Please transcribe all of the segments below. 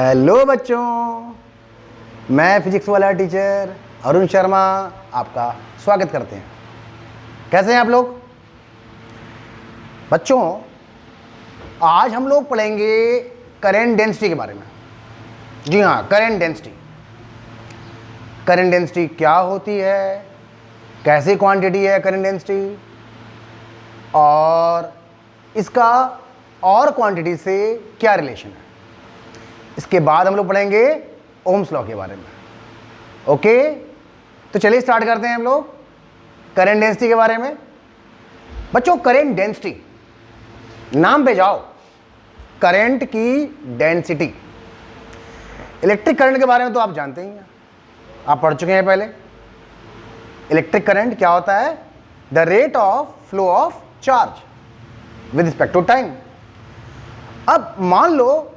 Hello बच्चों, मैं physics वाला टीचर अरुण शर्मा आपका स्वागत करते हैं। कैसे हैं आप लोग बच्चों? आज हम लोग पढ़ेंगे करंट डेंसिटी के बारे में। जी हाँ, करंट डेंसिटी। करंट डेंसिटी क्या होती है, कैसी क्वांटिटी है करंट डेंसिटी, और इसका और क्वांटिटी से क्या रिलेशन है। इसके बाद हम लोग पढ़ेंगे ओम्स लॉ के बारे में। ओके, तो चलिए स्टार्ट करते हैं हम लोग करंट डेंसिटी के बारे में। बच्चों, करंट डेंसिटी, नाम पे जाओ, करंट की डेंसिटी। इलेक्ट्रिक करंट के बारे में तो आप जानते ही हैं, आप पढ़ चुके हैं पहले। इलेक्ट्रिक करंट क्या होता है? The rate of flow of charge with respect to time. अब मान लो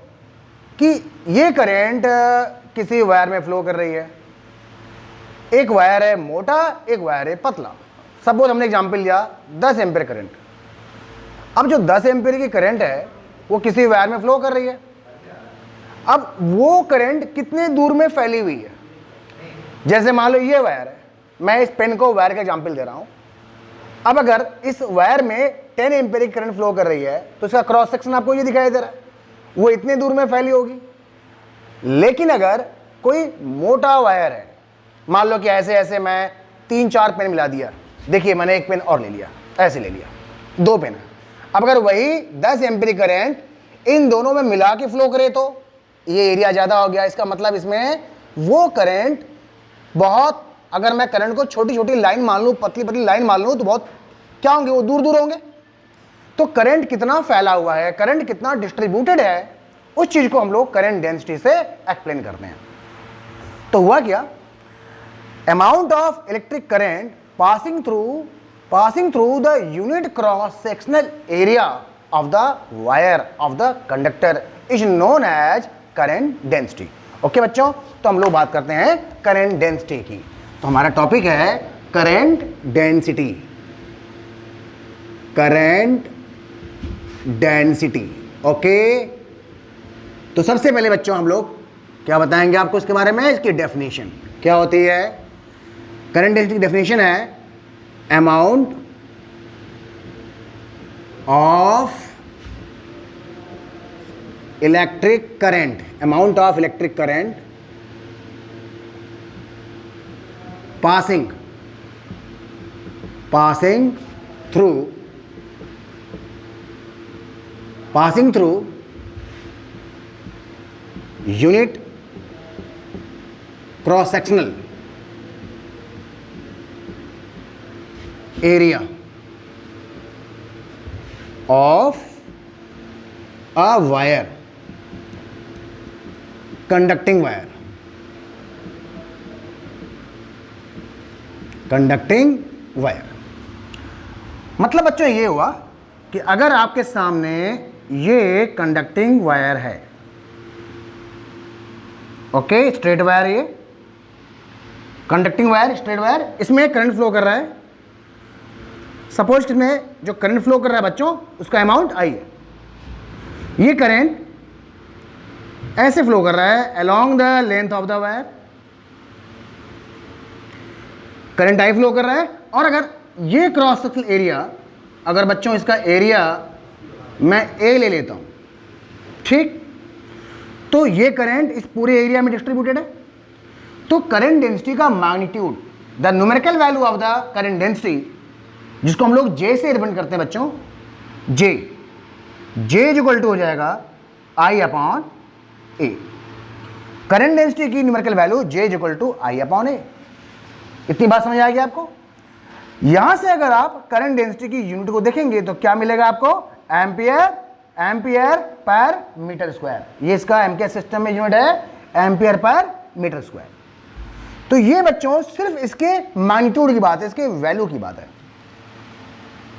कि ये करंट किसी वायर में फ्लो कर रही है। एक वायर है मोटा, एक वायर है पतला। सपोज हमने एग्जांपल लिया 10 एम्पीयर करंट। अब जो 10 एम्पीयर की करंट है वो किसी वायर में फ्लो कर रही है। अब वो करंट कितने दूर में फैली हुई है? जैसे मान लो ये वायर है, मैं इस पेन को वायर का एग्जांपल दे रहा हूं। अब अगर इस वायर में 10 एम्पीयर की करंट फ्लो कर रही है तो इसका क्रॉस सेक्शन आपको ये दिखाई दे रहा है, वो इतने दूर में फैली होगी। लेकिन अगर कोई मोटा वायर है, मान लो कि ऐसे ऐसे मैं 3-4 पेन मिला दिया, देखिए मैंने एक पेन और ले लिया, ऐसे ले लिया, 2 पेन है। अब अगर वही 10 एम्पीयर करंट इन दोनों में मिला के फ्लो करे तो ये एरिया ज़्यादा हो गया। इसका मतलब इसमें वो करंट बहुत, अगर मैं करंट को छोटी छोटी लाइन मान लूँ, पतली पतली लाइन मान लूँ, तो बहुत क्या होंगे, वो दूर दूर होंगे। तो करंट कितना फैला हुआ है, करंट कितना डिस्ट्रीब्यूटेड है, उस चीज को हम लोग करंट डेंसिटी से एक्सप्लेन करते हैं। तो हुआ क्या? Amount of electric current passing through the unit cross sectional area of the wire of the conductor is known as current density. Okay बच्चों, तो हम लोग बात करते हैं करंट डेंसिटी की। तो हमारा टॉपिक है current density. Current density, okay. तो सबसे पहले बच्चों हम लोग क्या बताएंगे आपको इसके बारे में? इसकी डेफिनेशन क्या होती है? करंट डेंसिटी की डेफिनेशन है amount of electric current, amount of electric current passing through unit cross sectional area of a wire, conducting wire मतलब बच्चों ये हुआ कि अगर आपके सामने ये कंडक्टिंग वायर है, ओके, स्ट्रेट वायर, ये कंडक्टिंग वायर, स्ट्रेट वायर, इसमें करंट फ्लो कर रहा है। सपोज इसमें जो करंट फ्लो कर रहा है बच्चों, उसका अमाउंट आई है। ये करंट ऐसे फ्लो कर रहा है along the length of the wire, current I flow कर रहा है। और अगर ये क्रॉस सेक्शनल एरिया, अगर बच्चों इसका एरिया मैं ए ले लेता हूं, ठीक, तो ये करंट इस पूरे एरिया में डिस्ट्रीब्यूटेड है। तो करंट डेंसिटी का magnitude, the numerical value of the current density, जिसको हम लोग जे से रिप्रेजेंट करते हैं बच्चों, जे इज इक्वल टू हो जाएगा I upon A. Current density की numerical value J is equal to I upon A. इतनी बात समझ आएगी आपको? यहां से अगर आप करंट डेंसिटी की यूनिट को देखेंगे तो क्या मिलेगा आपको? Ampere per metre square. ये इसका एमके सिस्टम में यूनिट है एम्पियर पर मीटर स्क्वायर। तो ये बच्चों सिर्फ इसके मैग्नीट्यूड की बात है, इसके वैल्यू की बात है।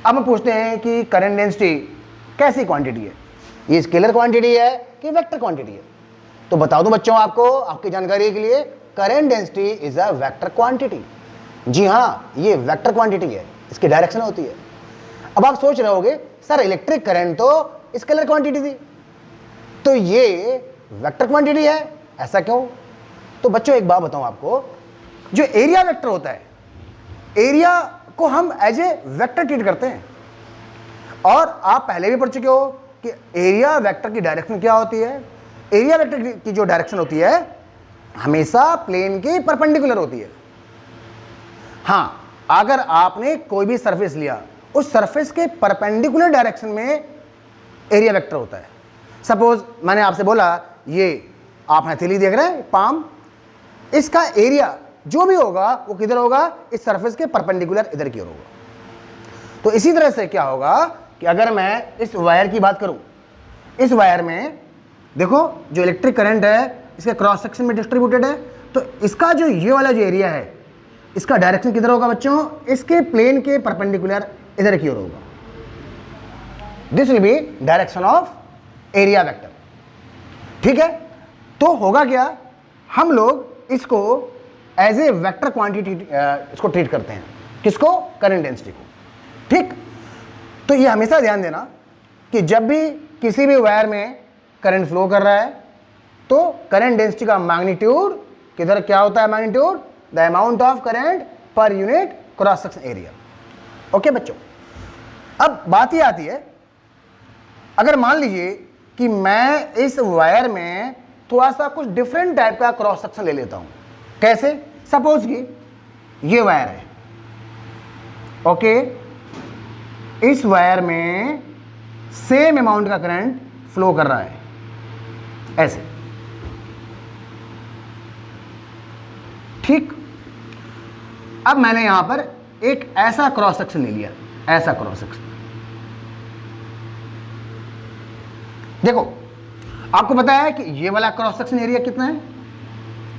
अब हम पूछते हैं कि करंट डेंसिटी कैसी क्वांटिटी है? ये स्केलर क्वांटिटी है कि वेक्टर क्वांटिटी है? तो बता दूं बच्चों आपको, आपकी जानकारी के लिए, current density is a vector quantity. जी हाँ, ये वेक्टर क्वांटिटी है, इसकी डायरेक्शन होती है। अब आप सोच रहे होगे सर इलेक्ट्रिक करंट तो स्केलर क्वांटिटी थी, तो ये वेक्टर क्वांटिटी है। ऐसा क्यों? तो बच्चों एक बात बताऊं आपको, जो एरिया वेक्टर होता है, एरिया को हम एज ए वेक्टर ट्रीट करते हैं। और आप पहले भी पढ़ चुके हो कि एरिया वेक्टर की डायरेक्शन क्या होती है। एरिया वेक्टर की जो डायरेक्शन होती है हमेशा प्लेन के परपेंडिकुलर होती है। हाँ, अगर आपने कोई भी सरफेस लिया, उस सरफेस के परपेंडिकुलर डायरेक्शन में एरिया वेक्टर होता है। सपोज मैंने आपसे बोला ये आप हथेली देख रहे हैं, पाम, इसका एरिया जो भी होगा वो किधर होगा? इस सरफेस के परपेंडिकुलर इधर की ओर होगा। तो इसी तरह से क्या होगा कि अगर मैं इस वायर की बात करूं, इस वायर में देखो जो इलेक्ट्रिक करंट है इसके क्रॉस सेक्शन में डिस्ट्रीब्यूटेड है, तो इसका जो ये वाला जो एरिया है इसका डायरेक्शन किधर होगा बच्चों? इसके प्लेन के परपेंडिकुलर इधर की ओर होगा। This will be direction of area vector. ठीक है, तो होगा क्या, हम लोग इसको एज ए वेक्टर क्वांटिटी इसको ट्रीट करते हैं। किसको? करंट डेंसिटी को। ठीक, तो ये हमेशा ध्यान देना कि जब भी किसी भी वायर में करंट फ्लो कर रहा है तो करंट डेंसिटी का मैग्नीट्यूड किधर क्या होता है? Magnitude the amount of current per unit cross section area. Okay बच्चों, अब बात ये आती है, अगर मान लीजिए कि मैं इस वायर में थोड़ा सा कुछ डिफरेंट टाइप का क्रॉस सेक्शन ले लेता हूं। कैसे? सपोज कि ये वायर है, ओके, इस वायर में सेम अमाउंट का करंट फ्लो कर रहा है, ऐसे। ठीक, अब मैंने यहां पर एक ऐसा क्रॉस सेक्शन ले लिया, ऐसा क्रॉस सेक्शन। देखो आपको पता है कि ये वाला क्रॉस सेक्शन एरिया कितना है?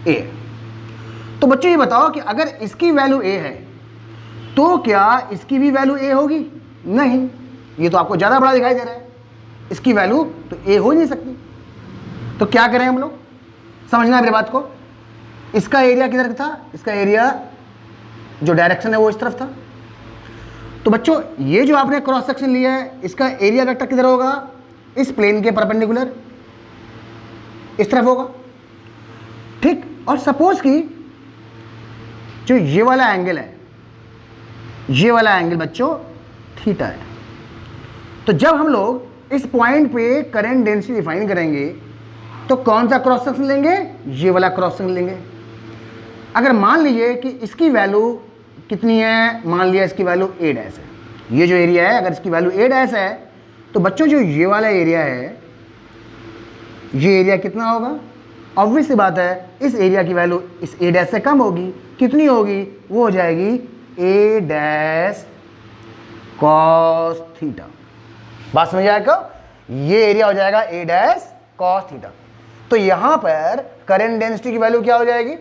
ए। तो बच्चों ये बताओ कि अगर इसकी वैल्यू ए है तो क्या इसकी भी वैल्यू ए होगी? नहीं, ये तो आपको ज्यादा बड़ा दिखाई दे रहा है, इसकी वैल्यू तो ए हो ही नहीं सकती। तो क्या करें हम लोग? समझना मेरी बात को। इसका एरिया किधर था? इसका एरिया जो डायरेक्शन है वो इस तरफ था। तो बच्चों ये जो आपने क्रॉस सेक्शन लिया है इसका एरिया वेक्टर किधर होगा? इस प्लेन के परपेंडिकुलर इस तरफ होगा। ठीक, और सपोज कि जो ये वाला एंगल है, ये वाला एंगल बच्चों थीटा है। तो जब हम लोग इस पॉइंट पे करंट डेंसिटी डिफाइन करेंगे तो कौन सा क्रॉस सेक्शन लेंगे? ये वाला क्रॉस सेक्शन लेंगे। अगर मान लीजिए कि इसकी वैल्यू कितनी है, मान लिया इसकी वैल्यू ए डैश है, ये जो एरिया है अगर इसकी वैल्यू ए डैश है तो बच्चों जो ये वाला एरिया है, ये एरिया कितना होगा? ऑब्वियस सी बात है, इस एरिया की वैल्यू इस ए डैश से कम होगी। कितनी होगी? वो हो जाएगी ए डैश कॉस थीटा। बात समझ आएगा? ये एरिया हो जाएगा ए डैश कॉस थीटा। तो यहां पर करंट डेंसिटी की वैल्यू क्या हो जाएगी?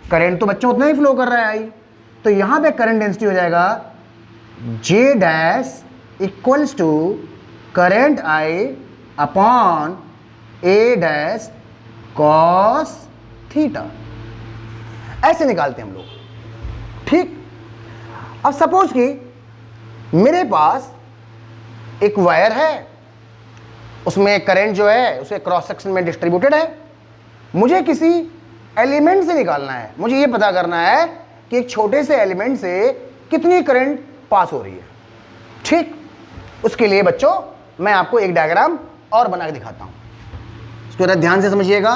करंट तो बच्चों उतना ही फ्लो कर रहा है आई, तो यहां पे करंट डेंसिटी हो जाएगा J dash equals to current I upon A dash cos theta. ऐसे निकालते हैं हम लोग। ठीक, अब सपोज कि मेरे पास एक वायर है, उसमें करंट जो है उसे क्रॉस सेक्शन में डिस्ट्रीब्यूटेड है। मुझे किसी एलिमेंट से निकालना है, मुझे ये पता करना है कि एक छोटे से एलिमेंट से कितनी करंट पास हो रही है। ठीक, उसके लिए बच्चों मैं आपको एक डायग्राम और बना के दिखाता हूं, इसको ध्यान से समझिएगा।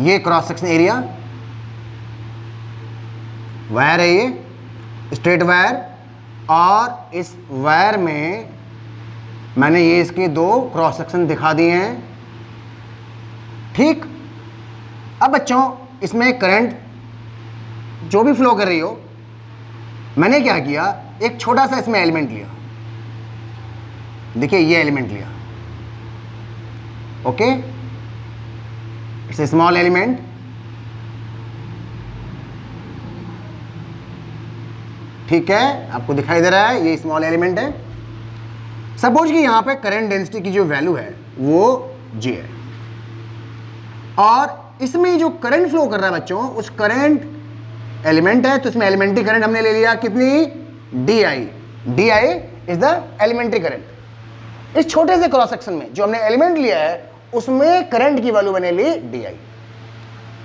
ये क्रॉस सेक्शन एरिया वायर है, ये स्ट्रेट वायर, और इस वायर में मैंने ये इसके दो क्रॉस सेक्शन दिखा दिए हैं। ठीक, अब बच्चों इसमें करंट जो भी फ्लो कर रही हो, मैंने क्या किया, एक छोटा सा इसमें एलिमेंट लिया। देखिए ये एलिमेंट लिया, okay, it's a small element. ठीक है, आपको दिखाई दे रहा है ये स्मॉल एलिमेंट है। सपोज कि यहां पे करंट डेंसिटी की जो वैल्यू है वो G है, और इसमें जो करंट फ्लो कर रहा है बच्चों, उस करंट एलिमेंट है तो इसमें एलिमेंट्री करंट हमने ले लिया कितनी? DI। DI is the elementary current. इस छोटे से क्रॉस सेक्शन में जो हमने एलिमेंट लिया है उसमें करंट की वैल्यू बने ली DI।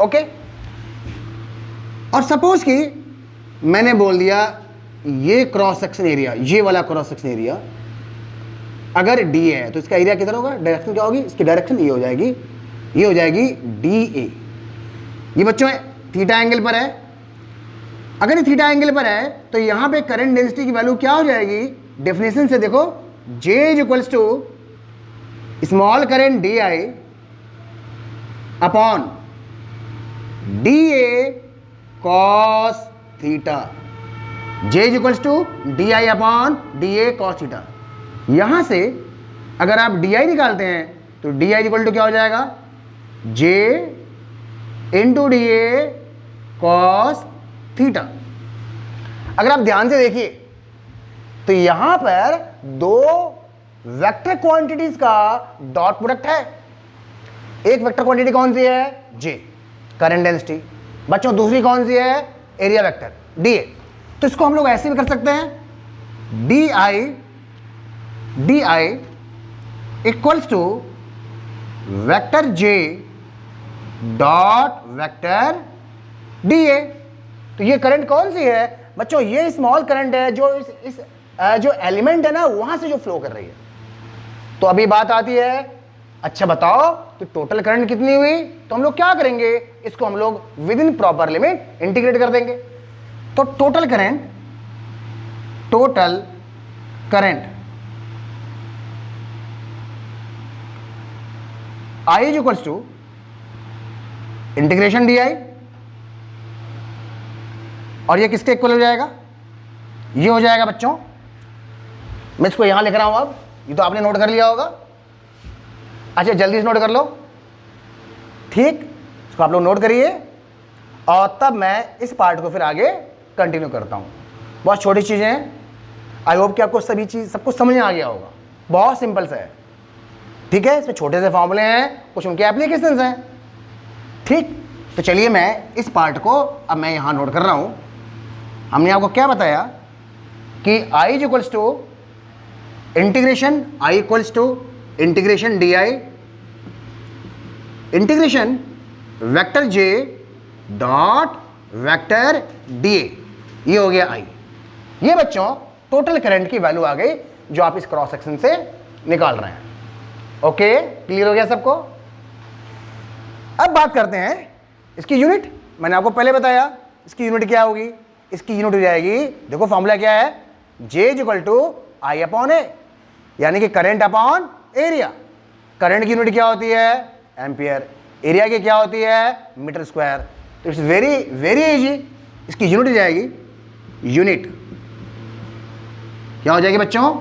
ओके, और सपोज कि मैंने बोल दिया ये क्रॉस सेक्शन एरिया, ये वाला क्रॉस सेक्शन एरिया अगर D है तो इसका एरिया किधर होगा, डायरेक्शन क्या होगी, इसकी डायरेक्शन ये हो जाएगी, ये हो जाएगी DA। ये बच्चों थीटा एंगल पर है, अगर ये थीटा एंगल पर है तो यहां पे करंट डेंसिटी की वैल्यू क्या हो जाएगी, डेफिनेशन से देखो, J is equals to small current DI upon DA cos theta. J is equals to DI upon DA cos theta. यहां से अगर आप DI निकालते हैं तो DI इक्वल टू क्या हो जाएगा, J into DA cos theta. अगर आप ध्यान से देखिए तो यहां पर दो वेक्टर क्वांटिटीज का डॉट प्रोडक्ट है। एक वेक्टर क्वांटिटी कौन सी है, J करंट डेंसिटी, बच्चों दूसरी कौन सी है, एरिया वेक्टर DA। तो इसको हम लोग ऐसे भी कर सकते हैं, DI equals to vector J dot vector DA। तो ये करंट कौन सी है बच्चों, ये स्मॉल करंट है जो इस जो एलिमेंट है ना वहां से जो फ्लो कर रही है। तो अभी बात आती है, अच्छा बताओ तो टोटल करंट कितनी हुई, तो हम लोग क्या करेंगे, इसको हम लोग within proper limit integrate कर देंगे। तो total current I is equals to integration DI, और ये किसके इक्वल हो जाएगा, ये हो जाएगा बच्चों, मैं इसको यहां लिख रहा हूं, अब ये तो आपने नोट कर लिया होगा। अच्छा जल्दी से नोट कर लो, ठीक, इसको आप लोग नोट करिए और तब मैं इस पार्ट को फिर आगे कंटिन्यू करता हूं। बहुत छोटी चीजें हैं, आई होप कि आपको सभी चीज सब कुछ समझ में आ गया होगा, बहुत सिंपल सा है, ठीक है। इसमें छोटे से फॉर्मूले हैं, कुछ उनके एप्लीकेशंस हैं, ठीक। तो चलिए मैं इस पार्ट को अब मैं यहां नोट कर रहा हूं। हमने आपको क्या बताया कि I is equals to integration, I equals to integration DI integration vector J dot vector DA, ये हो गया I। ये बच्चों टोटल करंट की वैल्यू आ गई जो आप इस क्रॉस सेक्शन से निकाल रहे हैं। ओके, क्लियर हो गया सबको। अब बात करते हैं इसकी यूनिट। मैंने आपको पहले बताया इसकी यूनिट क्या होगी, इसकी यूनिट हो जाएगी, देखो फॉर्मूला क्या है, J is equal to I upon A, यानी कि करंट अपॉन एरिया। करंट की यूनिट क्या होती है, एम्पियर, एरिया की क्या होती है, मीटर स्क्वायर। तो इट्स वेरी वेरी इजी, इसकी यूनिट हो जाएगी, यूनिट क्या हो जाएगी बच्चों,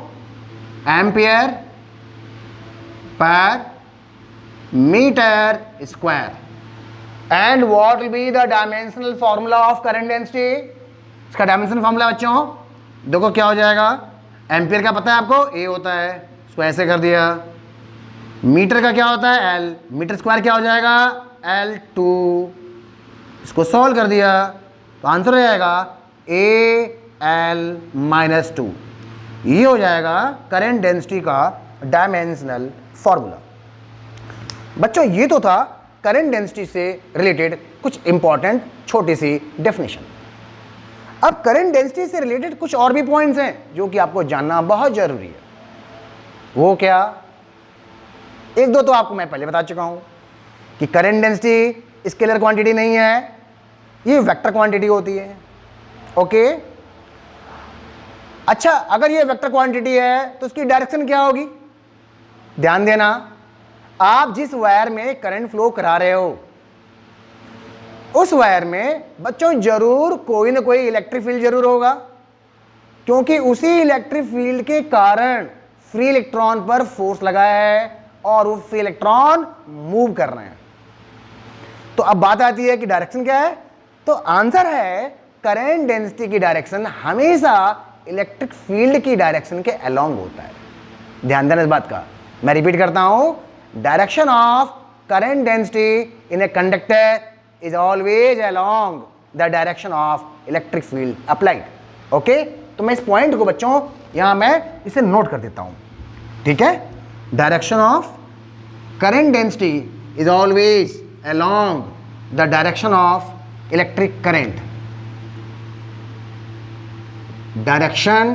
ampere per metre square. And what will be the dimensional formula of current density, इसका डायमेंशनल फॉर्मूला बच्चों देखो क्या हो जाएगा, एम्पियर का पता है आपको, A होता है, इसको ऐसे कर दिया। मीटर का क्या होता है, L, मीटर स्क्वायर क्या हो जाएगा, L2, इसको सॉल्व कर दिया तो आंसर हो जाएगा AL-2। ये हो जाएगा करंट डेंसिटी का डायमेंशनल फॉर्मूला। बच्चों ये तो था करंट डेंसिटी से रिलेटेड कुछ इंपॉर्टेंट छोटी सी डेफिनेशन। अब करंट डेंसिटी से रिलेटेड कुछ और भी पॉइंट्स हैं जो कि आपको जानना बहुत जरूरी है। वो क्या, एक दो तो आपको मैं पहले बता चुका हूं कि करंट डेंसिटी स्केलर क्वांटिटी नहीं है, ये वेक्टर क्वांटिटी होती है। ओके, अच्छा अगर ये वेक्टर क्वांटिटी है तो उसकी डायरेक्शन क्या होगी, ध्यान देना, आप जिस वायर में करंट फ्लो करा रहे हो उस वायर में बच्चों जरूर कोई ना कोई इलेक्ट्रिक फील्ड जरूर होगा, क्योंकि उसी इलेक्ट्रिक फील्ड के कारण फ्री इलेक्ट्रॉन पर फोर्स लगा है और वो फ्री इलेक्ट्रॉन मूव कर रहे हैं। तो अब बात आती है कि डायरेक्शन क्या है, तो आंसर है करंट डेंसिटी की डायरेक्शन हमेशा इलेक्ट्रिक फील्ड की डायरेक्शन के अलोंग होता है। ध्यान देना इस बात का, मैं रिपीट करता हूं, direction of current density in a conductor is always along the direction of electric field applied। Okay, तो मैं इस पॉइंट को बच्चों यहां मैं इसे नोट कर देता हूं, ठीक है। Direction of current density is always along the direction of electric current. Direction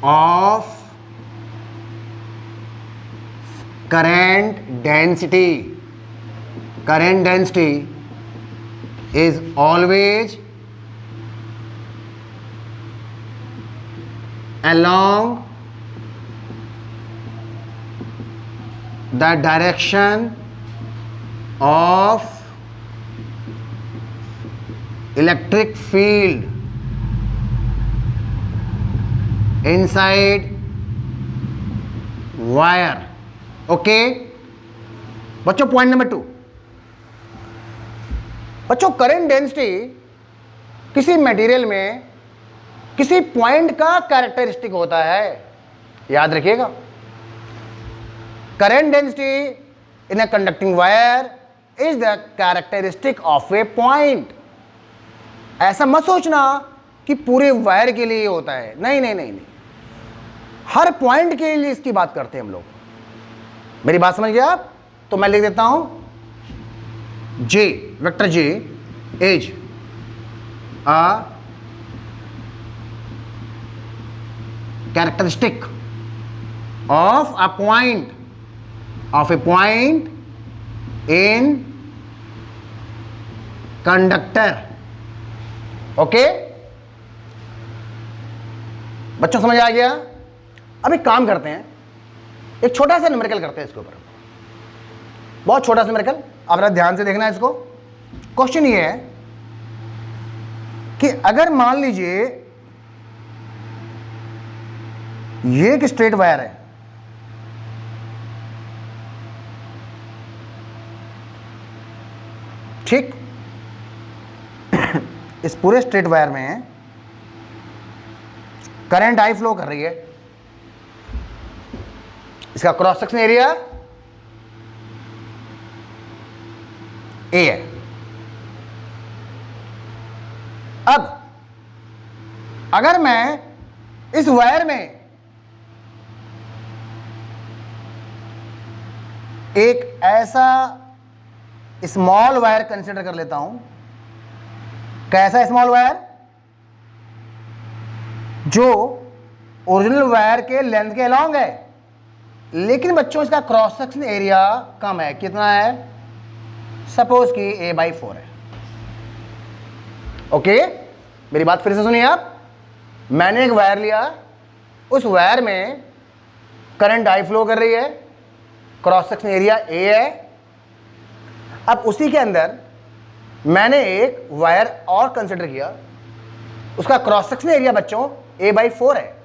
of current density is always along the direction of electric field inside wire. Okay बच्चों, पॉइंट नंबर 2। बच्चों, करंट डेंसिटी किसी material में किसी point का characteristic होता है, याद रखिएगा। Current density in a conducting wire is the characteristic of A point. ऐसा मत सोचना कि पूरे वायर के लिए होता है, नहीं नहीं नहीं नहीं, हर पॉइंट के लिए इसकी बात करते हैं हम लोग। मेरी बात समझ गया आप? तो मैं लिख देता हूं J, vector J is a characteristic of a point in conductor. Okay बच्चों, समझ आ गया? अब एक काम करते हैं, एक छोटा सा न्यूमेरिकल करते हैं इसके ऊपर, बहुत छोटा सा न्यूमेरिकल। आप जरा ध्यान से देखना है इसको। क्वेश्चन ये है कि अगर मान लीजिए ये एक स्ट्रेट वायर है, ठीक, इस पूरे स्ट्रेट वायर में करंट आई फ्लो कर रही है, इसका क्रॉस सेक्शन एरिया ए है। अब अगर मैं इस वायर में एक ऐसा स्मॉल वायर कंसीडर कर लेता हूं, कैसा स्मॉल वायर, जो ओरिजिनल वायर के लेंथ के अलोंग है, लेकिन बच्चों इसका क्रॉस सेक्शन एरिया कम है। कितना है? सपोज कि a/4 है। ओके, मेरी बात फिर से सुनिए आप। मैंने एक वायर लिया, उस वायर में करंट आई फ्लो कर रही है, क्रॉस सेक्शन एरिया a है। अब उसी के अंदर मैंने एक वायर और कंसिडर किया, उसका क्रॉस सेक्शन एरिया बच्चों a/4 है।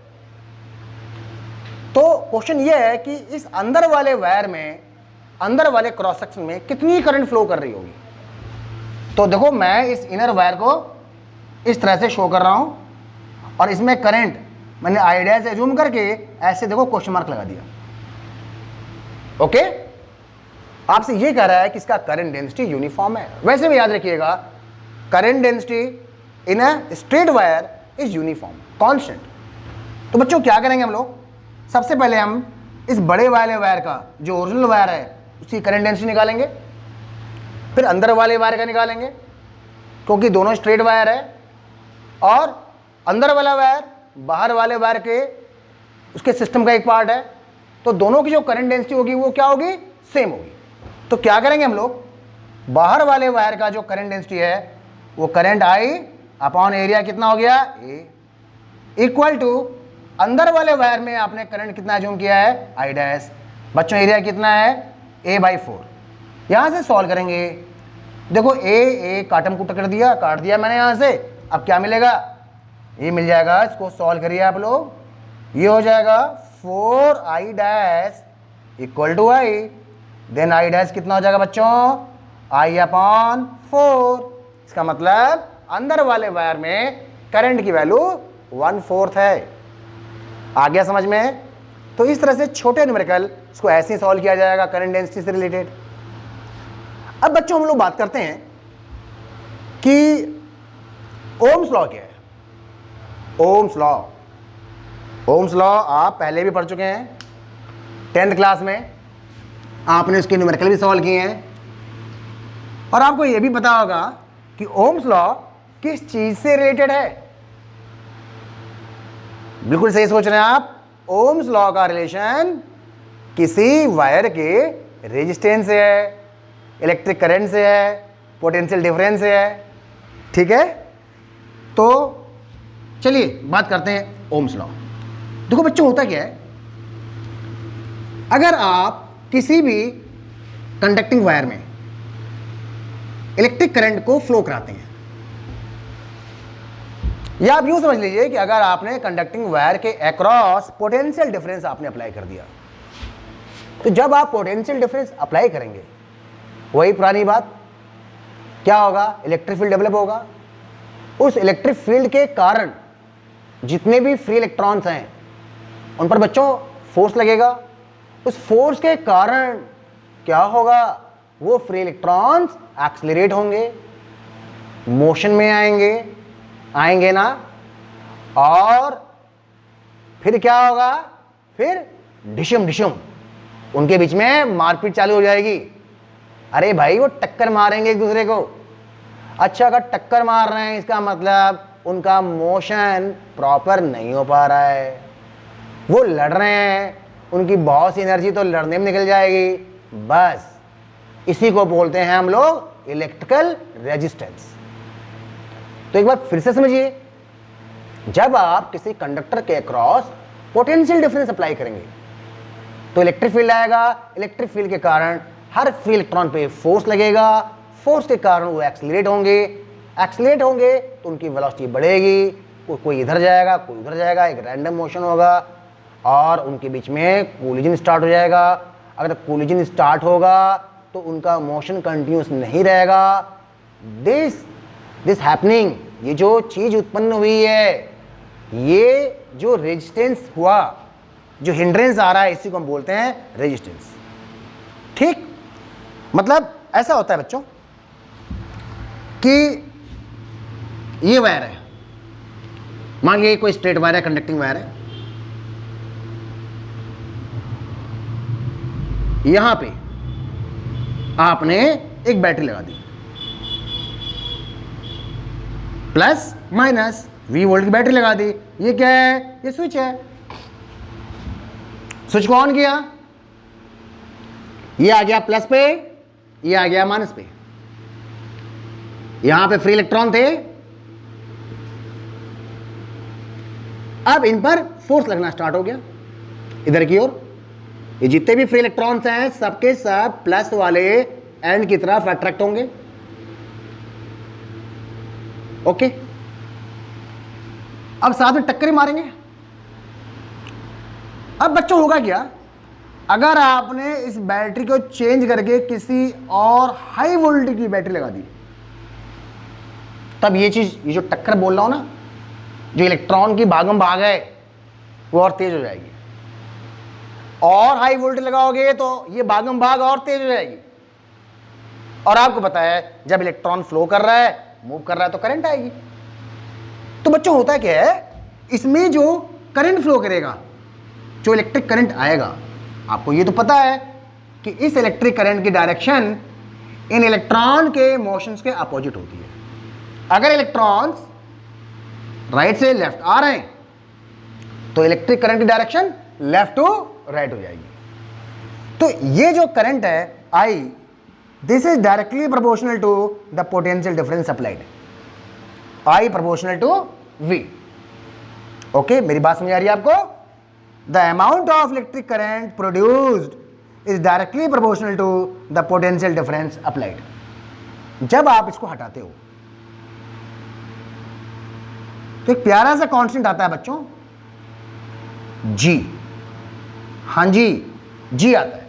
तो क्वेश्चन ये है कि इस अंदर वाले वायर में, अंदर वाले क्रॉस सेक्शन में कितनी करंट फ्लो कर रही होगी। तो देखो, मैं इस इनर वायर को इस तरह से शो कर रहा हूं और इसमें करंट मैंने आइडिया से जूम करके ऐसे देखो क्वेश्चन मार्क लगा दिया। ओके, आपसे ये कह रहा है कि इसका करंट डेंसिटी यूनिफॉर्म है। वैसे भी याद रखिएगा, current density in a straight wire is uniform, constant. तो बच्चों क्या करेंगे हम लोग, सबसे पहले हम इस बड़े वाले वायर का, जो ओरिजिनल वायर है, उसकी करंट डेंसिटी निकालेंगे, फिर अंदर वाले वायर का निकालेंगे, क्योंकि दोनों स्ट्रेट वायर है, और अंदर वाला वायर बाहर वाले वायर के उसके सिस्टम का एक पार्ट है, तो दोनों की जो करंट डेंसिटी होगी वो क्या होगी? सेम होगी। तो क्या करेंगे हम लोग, बाहर वाले वायर का जो करंट डेंसिटी है वो करंट आई अपॉन एरिया कितना हो गया? ए, इक्वल टू अंदर वाले वायर में आपने करंट कितना जूम किया है? I dash. बच्चों एरिया कितना है? a/4। यहां से सॉल्व करेंगे, देखो ए काटम कुट कर दिया, काट दिया मैंने यहां से। अब क्या मिलेगा? ये मिल जाएगा। इसको सॉल्व करिए आप लोग, ये हो जाएगा 4i dash equal to I, then I dash कितना हो जाएगा बच्चों? I/4। इसका मतलब अंदर वाले वायर में करंट की वैल्यू 1/4 है। आ गया समझ में? तो इस तरह से छोटे न्यूमेरिकल इसको ऐसे ही सॉल्व किया जाएगा करंट डेंसिटी से रिलेटेड। अब बच्चों हम लोग बात करते हैं कि ओम्स लॉ क्या है। ओम्स लॉ ओम्स लॉ आप पहले भी पढ़ चुके हैं 10th क्लास में, आपने उसके न्यूमेरिकल भी सॉल्व किए हैं, और आपको यह भी पता होगा कि ओम्स लॉ किस चीज से रिलेटेड है। बिल्कुल सही सोच रहे हैं आप। ओम्स लॉ का रिलेशन किसी वायर के रेजिस्टेंस से है, इलेक्ट्रिक करंट से है, पोटेंशियल डिफरेंस से है। ठीक है, तो चलिए बात करते हैं ओम्स लॉ। देखो बच्चों, होता क्या है, अगर आप किसी भी कंडक्टिंग वायर में इलेक्ट्रिक करंट को फ्लो कराते हैं, या आप यूं समझ लीजिए कि अगर आपने कंडक्टिंग वायर के अक्रॉस पोटेंशियल डिफरेंस आपने अप्लाई कर दिया, तो जब आप पोटेंशियल डिफरेंस अप्लाई करेंगे, वही पुरानी बात, क्या होगा, इलेक्ट्रिक फील्ड डेवलप होगा। उस इलेक्ट्रिक फील्ड के कारण जितने भी फ्री इलेक्ट्रॉन्स हैं उन पर बच्चों फोर्स लगेगा। उस फोर्स के कारण क्या होगा, वो फ्री इलेक्ट्रॉन्स एक्सेलरेट होंगे, मोशन में आएंगे ना, और फिर क्या होगा, फिर डिशम डिशम उनके बीच में मारपीट चालू हो जाएगी। अरे भाई, वो टक्कर मारेंगे एक दूसरे को। अच्छा, अगर टक्कर मार रहे हैं इसका मतलब उनका मोशन प्रॉपर नहीं हो पा रहा है, वो लड़ रहे हैं, उनकी बहुत सी एनर्जी तो लड़ने में निकल जाएगी। बस इसी को बोलते हैं हम लोग इलेक्ट्रिकल रेजिस्टेंस। तो एक बार फिर से समझिए, जब आप किसी कंडक्टर के अक्रॉस पोटेंशियल डिफरेंस अप्लाई करेंगे तो इलेक्ट्रिक फील्ड आएगा। इलेक्ट्रिक फील्ड के कारण हर फ्री इलेक्ट्रॉन पे फोर्स लगेगा, फोर्स के कारण वो एक्सेलरेट होंगे तो उनकी वेलोसिटी बढ़ेगी, कोई इधर जाएगा कोई उधर जाएगा, एक रैंडम मोशन होगा और उनके बीच में कोलिजन स्टार्ट हो जाएगा। अगर कोलिजन स्टार्ट होगा तो उनका मोशन कंटिन्यूस नहीं रहेगा। दिस हैपनिंग, ये जो चीज उत्पन्न हुई है, ये जो रेजिस्टेंस हुआ, जो हिंड्रेंस आ रहा है, इसी को हम बोलते हैं रेजिस्टेंस। ठीक, मतलब ऐसा होता है बच्चों कि ये वायर है, मान लीजिए कोई स्ट्रेट वायर है, कंडक्टिंग वायर है, यहां पे आपने एक बैटरी लगा दी, प्लस माइनस V वोल्ट की बैटरी लगा दी। ये क्या है, ये स्विच है, स्विच को ऑन किया, ये आ गया प्लस पे, ये आ गया माइनस पे। यहां पे फ्री इलेक्ट्रॉन थे, अब इन पर फोर्स लगना स्टार्ट हो गया इधर की ओर। ये जितने भी फ्री इलेक्ट्रॉन्स हैं सबके सब प्लस वाले एंड की तरफ अट्रैक्ट होंगे। ओके, अब साथ में टक्कर मारेंगे। अब बच्चों होगा क्या, अगर आपने इस बैटरी को चेंज करके किसी और हाई वोल्टेज की बैटरी लगा दी, तब ये चीज, ये जो टक्कर बोल रहा हूं ना, जो इलेक्ट्रॉन की भागम भाग है, वो और तेज हो जाएगी। और हाई वोल्टेज लगाओगे तो ये भागम भाग और तेज हो जाएगी। और आपको पता है जब इलेक्ट्रॉन फ्लो कर रहा है, मूव कर रहा है, तो करंट आएगी। तो बच्चों होता क्या है, इसमें जो करंट फ्लो करेगा, जो इलेक्ट्रिक करंट आएगा, आपको ये तो पता है कि इस इलेक्ट्रिक करंट की डायरेक्शन इन इलेक्ट्रॉन के मोशंस के अपोजिट होती है। अगर इलेक्ट्रॉन्स राइट से लेफ्ट आ रहे हैं तो इलेक्ट्रिक करंट की डायरेक्शन लेफ्ट टू राइट हो जाएगी। तो ये जो करंट है I, this is directly proportional to the potential difference applied, I proportional to V। Okay, मेरी बात समझ आ रही है आपको? The amount of electric current produced is directly proportional to the potential difference applied. जब आप इसको हटाते हो तो एक प्यारा सा कांस्टेंट आता है बच्चों, G। हाँ जी, G आता है।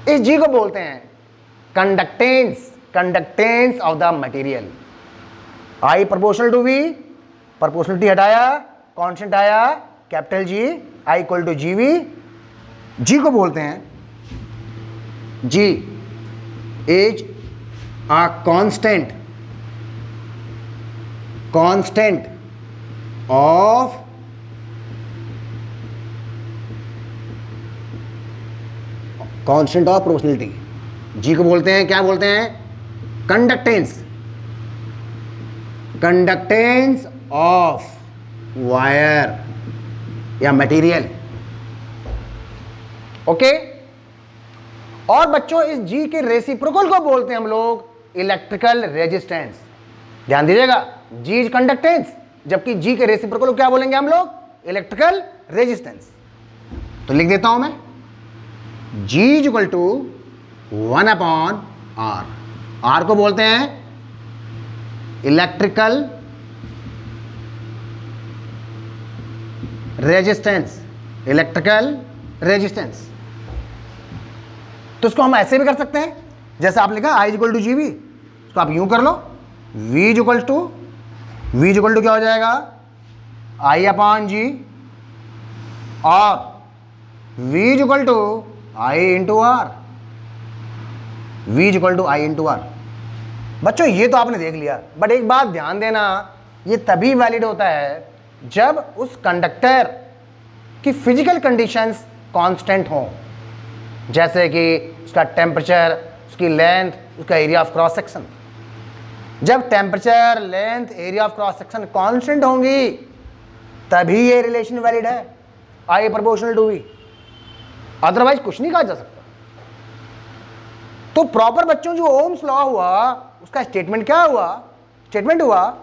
इस G को बोलते हैं conductance of the material. I proportional to V, proportionality हटाया, कांस्टेंट आया capital G, I equal to GV। G को बोलते हैं, G is a constant of constant of proportionality, G को बोलते हैं, क्या बोलते हैं, कंडक्टेंस, कंडक्टेंस ऑफ वायर या मटेरियल। ओके। और बच्चों इस जी के रेसिप्रोकल को बोलते हैं हम लोग इलेक्ट्रिकल रेजिस्टेंस। ध्यान दीजिएगा, जी इज कंडक्टेंस, जबकि जी के रेसिप्रोकल को क्या बोलेंगे हम लोग, इलेक्ट्रिकल रेजिस्टेंस। तो लिख देता हूं मैं, G is equal to 1/R। R को बोलते हैं इलेक्ट्रिकल रेजिस्टेंस, इलेक्ट्रिकल रेजिस्टेंस। तो इसको हम ऐसे भी कर सकते हैं, जैसे आप लिखा I equal to G V, इसको आप यूं कर लो, V इक्वल टू क्या हो जाएगा, I/G, और V equal to I into R, V equal to I into R. बच्चों ये तो आपने देख लिया, बट एक बात ध्यान देना, ये तभी वैलिड होता है जब उस कंडक्टर की फिजिकल कंडीशंस कांस्टेंट हों, जैसे कि उसका टेम्परेचर, उसकी लेंथ, उसका एरिया ऑफ क्रॉस सेक्शन। जब temperature, length, area of cross section constant होंगी तभी ये रिलेशन वैलिड है, I proportional to V, otherwise कुछ नहीं कहा जा सकता। तो प्रॉपर बच्चों जो ओम्स लॉ हुआ उसका स्टेटमेंट क्या हुआ, स्टेटमेंट हुआ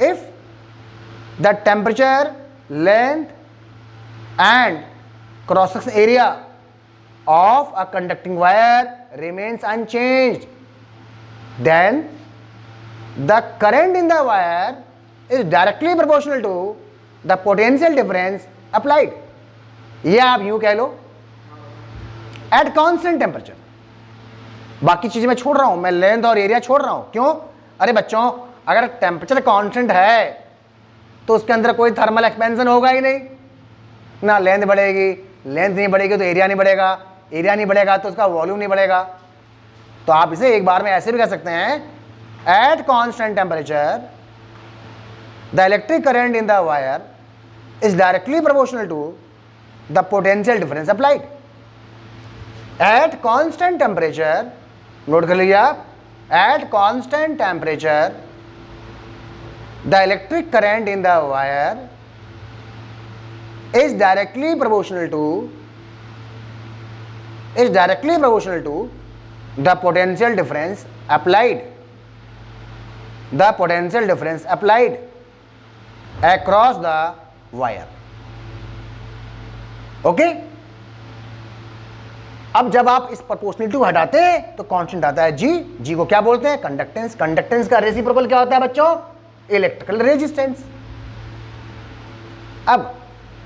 if the temperature, length and cross section area of a conducting wire remains unchanged, then the current in the wire is directly proportional to the potential difference applied। ये आप यूं कह लो, at constant temperature। बाकी चीजें मैं छोड़ रहा हूं, मैं लेंथ और एरिया छोड़ रहा हूं, क्यों, अरे बच्चों अगर टेम्परेचर कांस्टेंट है तो उसके अंदर कोई थर्मल एक्सपेंशन होगा ही नहीं ना, लेंथ बढ़ेगी, लेंथ नहीं बढ़ेगी तो एरिया नहीं बढ़ेगा, एरिया नहीं बढ़ेगा तो उसका वॉल्यूम नहीं बढ़ेगा। तो आप इसे एक बार में ऐसे भी कह सकते हैं, at constant temperature the electric current in the wire is directly proportional to the potential difference applied. At constant temperature, नोट कर लीजिए आप, at constant temperature the electric current in the wire is directly proportional to the potential difference applied, the potential difference applied across the wire। Okay. अब जब आप इस proportionality को हटाते हैं तो कांस्टेंट आता है जी, जी को क्या बोलते हैं, कंडक्टेंस, कंडक्टेंस का रेसिप्रोकल क्या होता है बच्चों, इलेक्ट्रिकल रेजिस्टेंस। अब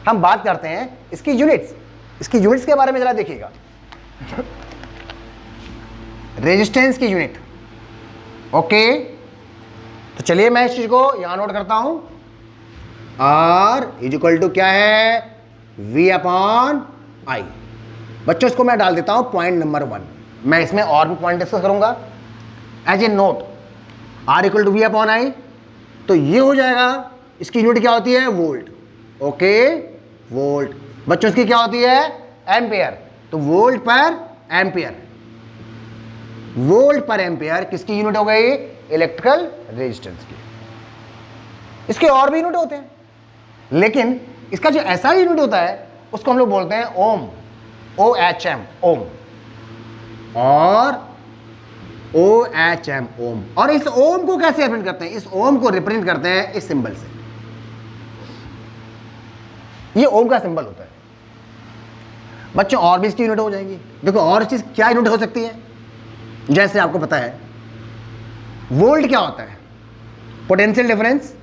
हम बात करते हैं इसकी यूनिट्स, इसकी यूनिट्स के बारे में जरा देखिएगा। रेजिस्टेंस की यूनिट, ओके, तो चलिए मैं इस चीज को यहां नोट करता हूं, R इज इक्वल टू क्या है, V/I। बच्चों इसको मैं डाल देता हूं पॉइंट नंबर 1, मैं इसमें और भी पॉइंट डिस्कस करूंगा as a note. R equal to V/I, तो ये हो जाएगा, इसकी यूनिट क्या होती है, वोल्ट, ओके, वोल्ट। बच्चों इसकी क्या होती है, एम्पियर, तो वोल्ट पर एम्पियर, वोल्ट पर एम्पियर किसकी यूनिट हो गई, इलेक्ट्रिकल रेजिस्टेंस की। इसके और भी यूनिट होते हैं, लेकिन इसका जो ऐसा यूनिट होता है उसको हम लोग बोलते हैं ओम, OHM, ओम, और OHM, ओम। और इस ओम को कैसे रिप्रेजेंट करते हैं, इस ओम को रिप्रेजेंट करते हैं इस सिंबल से, ये ओम का सिंबल होता है बच्चों। और भी इसकी यूनिट हो जाएंगी, देखो और चीज क्या यूनिट हो सकती है, जैसे आपको पता है वोल्ट क्या होता है, पोटेंशियल डिफरेंस,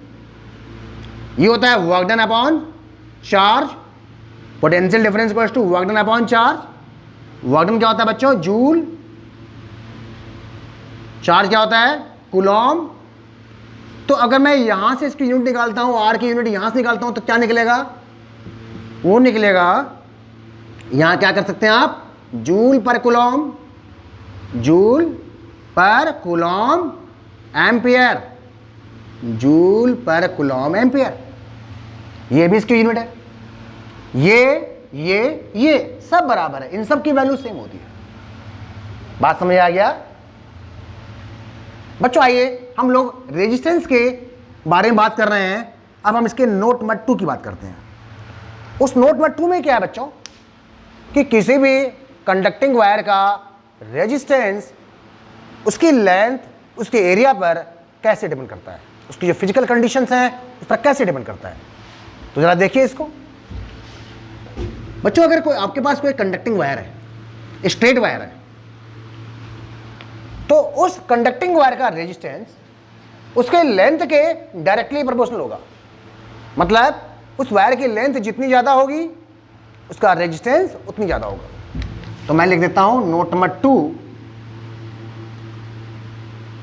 ये होता है work done upon charge, potential difference equals to work done upon charge. Work done क्या होता है बच्चों, जूल, चार्ज क्या होता है, कूलॉम। तो अगर मैं यहां से इसकी यूनिट निकालता हूं, आर की यूनिट यहां से निकालता हूं, तो क्या निकलेगा, वो निकलेगा, यहां क्या कर सकते हैं आप, जूल पर कूलॉम, जूल पर कूलॉम एम्पियर, जूल पर कूलॉम एम्पियर, ये भी इसकी यूनिट है। ये ये सब बराबर है, इन सब की वैल्यू सेम होती है। बात समझ आ गया बच्चों? आइए हम लोग रेजिस्टेंस के बारे में बात कर रहे हैं, अब हम इसके नोट नंबर 2 की बात करते हैं। उस नोट नंबर 2 में क्या है बच्चों कि किसी भी कंडक्टिंग वायर का रेजिस्टेंस उसकी लेंथ, उसके एरिया पर कैसे डिपेंड करता है, उसकी जो फिजिकल कंडीशंस हैं उस पर कैसे डिपेंड करता है। तो जरा देखिए इसको बच्चों, अगर कोई आपके पास कोई कंडक्टिंग वायर है, स्ट्रेट वायर है, तो उस कंडक्टिंग वायर का रेजिस्टेंस उसके लेंथ के डायरेक्टली प्रोपोर्शनल होगा। मतलब उस वायर की लेंथ जितनी ज़्यादा होगी उसका रेजिस्टेंस उतनी ज़्यादा होगा। तो मैं लिख देता हूं नोट नंबर 2,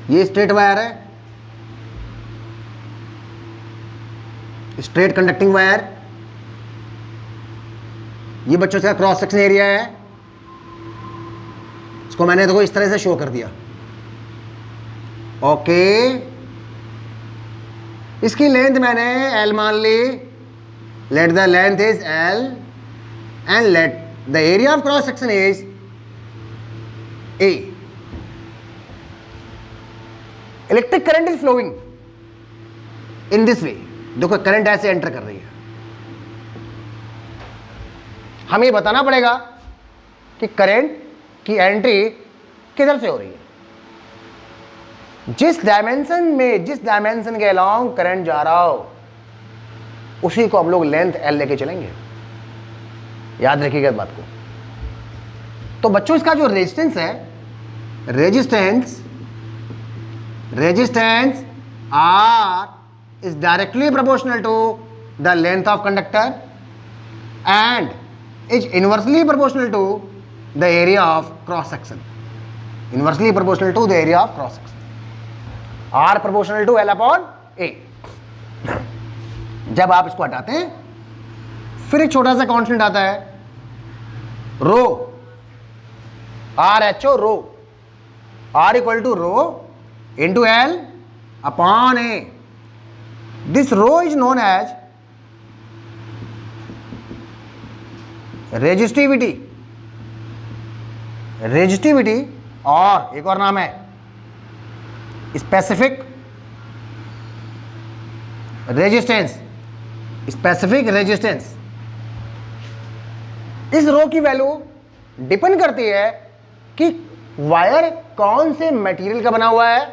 ये स्ट्रेट वायर है, स्ट्रेट कंडक्टिंग वायर, ये बच्चों से क्रॉस सेक्शन एरिया है, इसको मैंने देखो इस तरह से शो कर दिया। ओके, इसकी लेंथ मैंने L मान ली, let the length is L and let the area of cross section is A। Electric current is flowing in this way. देखो करंट ऐसे एंटर कर रही है, हमें ये बताना पड़ेगा कि करंट की एंट्री किधर से हो रही है। जिस डायमेंशन के अलोंग करंट जा रहा हो उसी को हम लोग लेंथ L लेके चलेंगे। याद रखिएगा इस बात को। तो बच्चों इसका जो रेजिस्टेंस है, resistance R is directly proportional to the length of conductor and is inversely proportional to the area of cross section. Inversely proportional to the area of cross section. R proportional to L upon A. जब आप इसको हटाते हैं फिर एक छोटा सा constant आता है rho, RHO rho, R equal to rho into L upon A. This rho is known as resistivity और एक और नाम है स्पेसिफिक रेजिस्टेंस। इस रो की वैल्यू डिपेंड करती है कि वायर कौन से मटेरियल का बना हुआ है,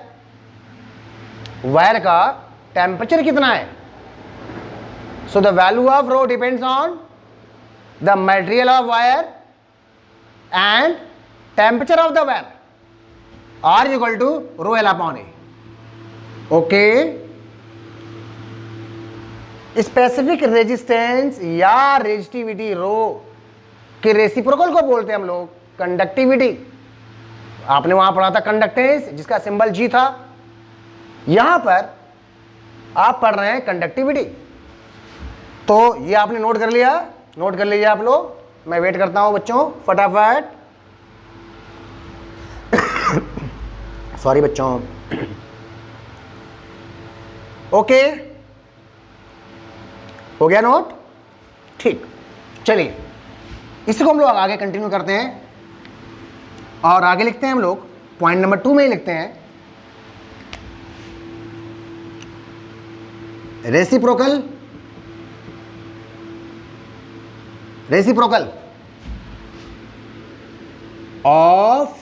वायर का टेम्परेचर कितना है। So the value of rho depends on the material of wire and temperature of the wire. R is equal to rho L upon A. Okay, specific resistance या रेजिस्टिविटी रो के reciprocal को बोलते हैं हम लोग conductivity. आपने वहां पढ़ा था कंडक्टेंस जिसका सिंबल G था, यहां पर आप पढ़ रहे हैं कंडक्टिविटी। तो ये आपने नोट कर लिया, नोट कर लीजिए आप लोग। मैं वेट करता हूं बच्चों फटाफट। सॉरी बच्चों। ओके, हो गया नोट? ठीक, चलिए इसको हम लोग आगे कंटिन्यू करते हैं और आगे लिखते हैं हम लोग पॉइंट नंबर 2 में ही लिखते हैं reciprocal of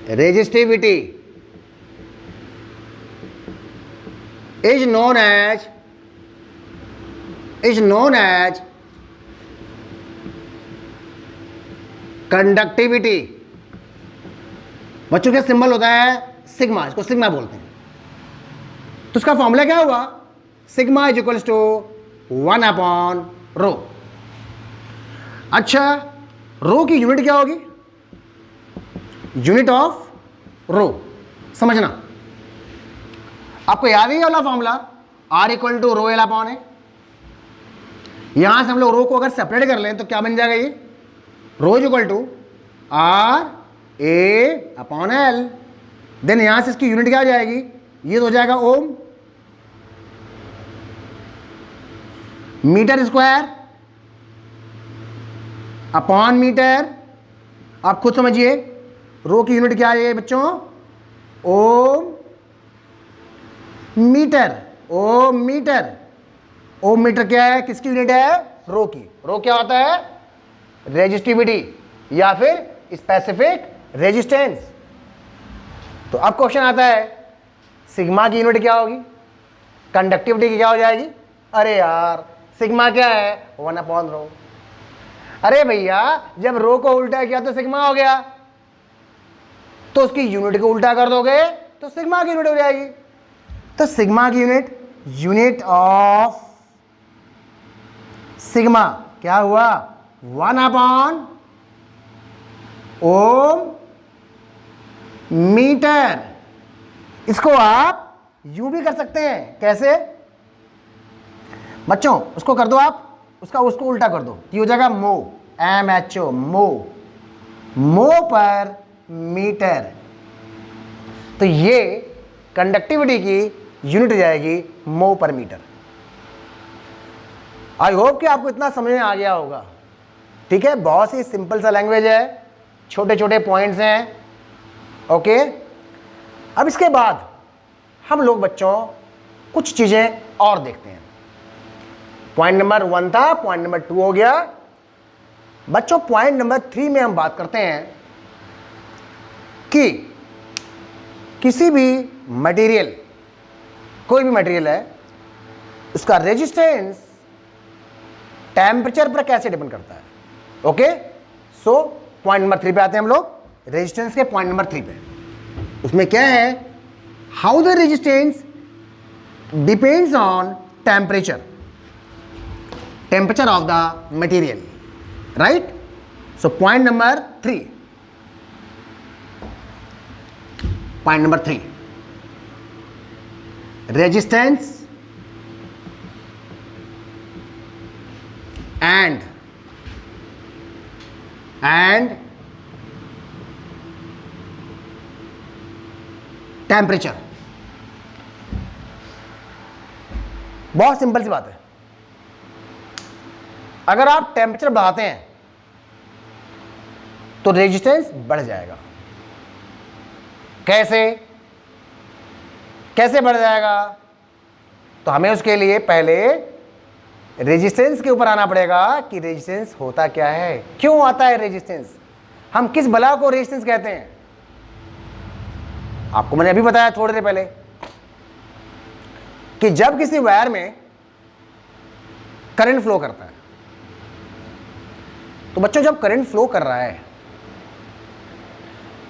resistivity is known as conductivity। बच्चों का सिंबल होता है सिग्मा, इसको सिग्मा बोलते हैं। तो इसका फॉर्मूला क्या हुआ? Sigma is equals to 1 upon rho. अच्छा, रो की यूनिट क्या होगी? Unit of rho. समझना, आपको याद है ये वाला formula R equal to rho L upon है। यहां से हम लोग रो को अगर सेपरेट कर लें तो क्या बन जाएगा? ये rho is equal to R A upon L। Then यहां से इसकी यूनिट क्या आ जाएगी? ये तो हो जाएगा ओम। मीटर स्क्वायर अपॉन मीटर, आप खुद समझिए रो की यूनिट क्या है बच्चों, ओम मीटर। ओम मीटर, ओम मीटर क्या है, किसकी यूनिट है, रो की। रो क्या होता है, रेजिस्टिविटी या फिर स्पेसिफिक रेजिस्टेंस। तो अब क्वेश्चन आता है सिग्मा की यूनिट क्या होगी, कंडक्टिविटी की क्या हो जाएगी। अरे यार सिग्मा क्या है, 1/रो। अरे भैया जब रो को उल्टा किया तो सिग्मा हो गया, तो उसकी यूनिट को उल्टा कर दोगे तो सिग्मा की यूनिट हो जाएगी। तो सिग्मा की यूनिट, यूनिट ऑफ सिग्मा क्या हुआ, 1/ओम मीटर। इसको आप यूं भी कर सकते हैं, कैसे बच्चों, उसको कर दो आप, उसको उल्टा कर दो, ये हो जाएगा मो, MHO, मो पर मीटर। तो ये कंडक्टिविटी की यूनिट हो जाएगी मो पर मीटर। आई होप कि आपको इतना समझ में आ गया होगा। ठीक है, बहुत ही सिंपल सा लैंग्वेज है, छोटे छोटे पॉइंट्स हैं। ओके, अब इसके बाद हम लोग बच्चों कुछ चीजें और देखते हैं। पॉइंट नंबर 1 था, पॉइंट नंबर 2 हो गया बच्चों। पॉइंट नंबर 3 में हम बात करते हैं कि किसी भी मटेरियल, कोई भी मटेरियल है, उसका रेजिस्टेंस टेम्परेचर पर कैसे डिपेंड करता है। ओके, सो पॉइंट नंबर 3 पे आते हैं हम लोग, रेजिस्टेंस के पॉइंट नंबर 3 पे। उसमें क्या है, how the resistance depends on temperature, temperature of the material, right. So point number 3, point number 3, resistance and temperature. बहुत सिंपल सी बात है, अगर आप टेम्परेचर बढ़ाते हैं तो रेजिस्टेंस बढ़ जाएगा। कैसे बढ़ जाएगा, तो हमें उसके लिए पहले रेजिस्टेंस के ऊपर आना पड़ेगा कि रेजिस्टेंस होता क्या है, क्यों आता है रेजिस्टेंस, हम किस बला को रेजिस्टेंस कहते हैं। आपको मैंने अभी बताया थोड़ी देर पहले कि जब किसी वायर में करंट फ्लो करता है, तो बच्चों जब करंट फ्लो कर रहा है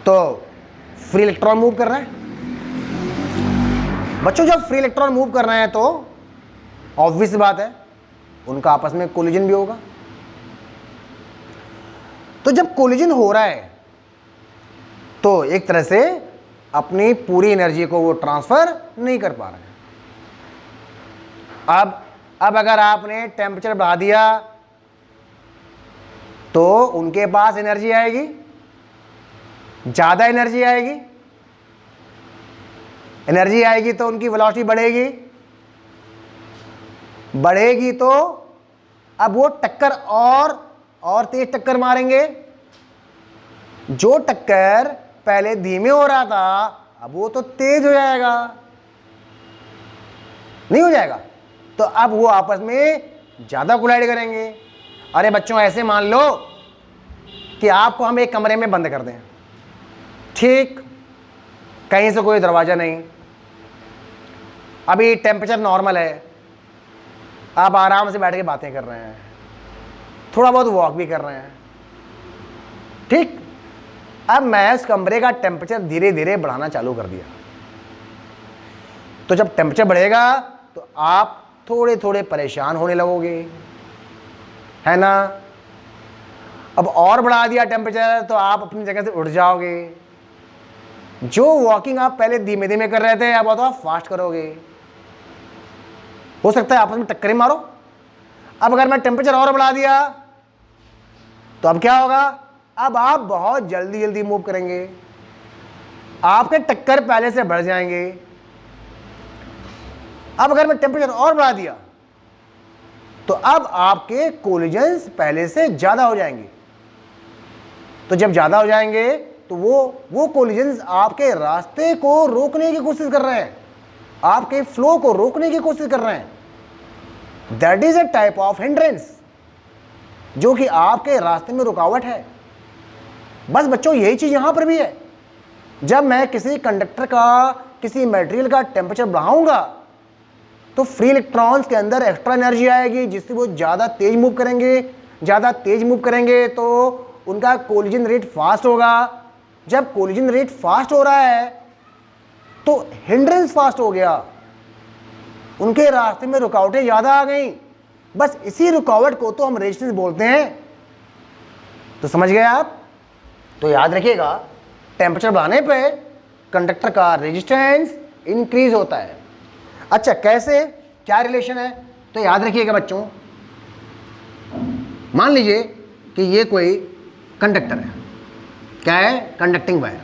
तो फ्री इलेक्ट्रॉन मूव कर रहा है। बच्चों जब फ्री इलेक्ट्रॉन मूव कर रहे हैं तो ऑब्वियस बात है उनका आपस में कोलिजन भी होगा। तो जब कोलिजन हो रहा है तो एक तरह से अपनी पूरी एनर्जी को वो ट्रांसफर नहीं कर पा रहे हैं। अब अगर आपने टेम्परेचर बढ़ा दिया तो उनके पास एनर्जी आएगी, ज्यादा एनर्जी आएगी तो उनकी वेलोसिटी बढ़ेगी तो अब वो टक्कर और तेज टक्कर मारेंगे। जो टक्कर पहले धीमे हो रहा था अब वो तो तेज हो जाएगा, नहीं हो जाएगा, तो अब वो आपस में ज्यादा कोलाइड करेंगे। अरे बच्चों ऐसे मान लो कि आपको हम एक कमरे में बंद कर दें, ठीक, कहीं से कोई दरवाजा नहीं, अभी टेम्परेचर नॉर्मल है, आप आराम से बैठ के बातें कर रहे हैं, थोड़ा बहुत वॉक भी कर रहे हैं, ठीक। अब मैं उस कमरे का टेम्परेचर धीरे धीरे बढ़ाना चालू कर दिया, तो जब टेम्परेचर बढ़ेगा तो आप थोड़े थोड़े परेशान होने लगोगे, है ना। अब और बढ़ा दिया टेम्परेचर तो आप अपनी जगह से उठ जाओगे। जो वॉकिंग आप पहले धीमे धीमे कर रहे थे अब तो आप फास्ट करोगे, हो सकता है आपस में टक्कर ही मारो। अब अगर मैं टेम्परेचर और बढ़ा दिया तो अब क्या होगा, अब आप बहुत जल्दी जल्दी मूव करेंगे, आपके टक्कर पहले से बढ़ जाएंगे। अब अगर मैं टेम्परेचर और बढ़ा दिया तो अब आपके कोलिजन्स पहले से ज़्यादा हो जाएंगे। तो जब ज़्यादा हो जाएंगे तो वो कोलिजन्स आपके रास्ते को रोकने की कोशिश कर रहे हैं, आपके फ्लो को रोकने की कोशिश कर रहे हैं। That is a type of hindrance, जो कि आपके रास्ते में रुकावट है। बस बच्चों यही चीज़ यहां पर भी है। जब मैं किसी कंडक्टर का, किसी मटेरियल का टेम्परेचर बढ़ाऊंगा तो फ्री इलेक्ट्रॉन्स के अंदर एक्स्ट्रा एनर्जी आएगी, जिससे वो ज़्यादा तेज मूव करेंगे। ज़्यादा तेज मूव करेंगे तो उनका कोलिजन रेट फास्ट होगा। जब कोलिजन रेट फास्ट हो रहा है तो हिंड्रेंस फास्ट हो गया, उनके रास्ते में रुकावटें ज़्यादा आ गई। बस इसी रुकावट को तो हम रेजिस्टेंस बोलते हैं। तो समझ गए आप? तो याद रखिएगा, टेम्परेचर बढ़ाने पे कंडक्टर का रेजिस्टेंस इंक्रीज होता है। अच्छा, कैसे, क्या रिलेशन है? तो याद रखिएगा बच्चों, मान लीजिए कि ये कोई कंडक्टर है, क्या है? कंडक्टिंग वायर,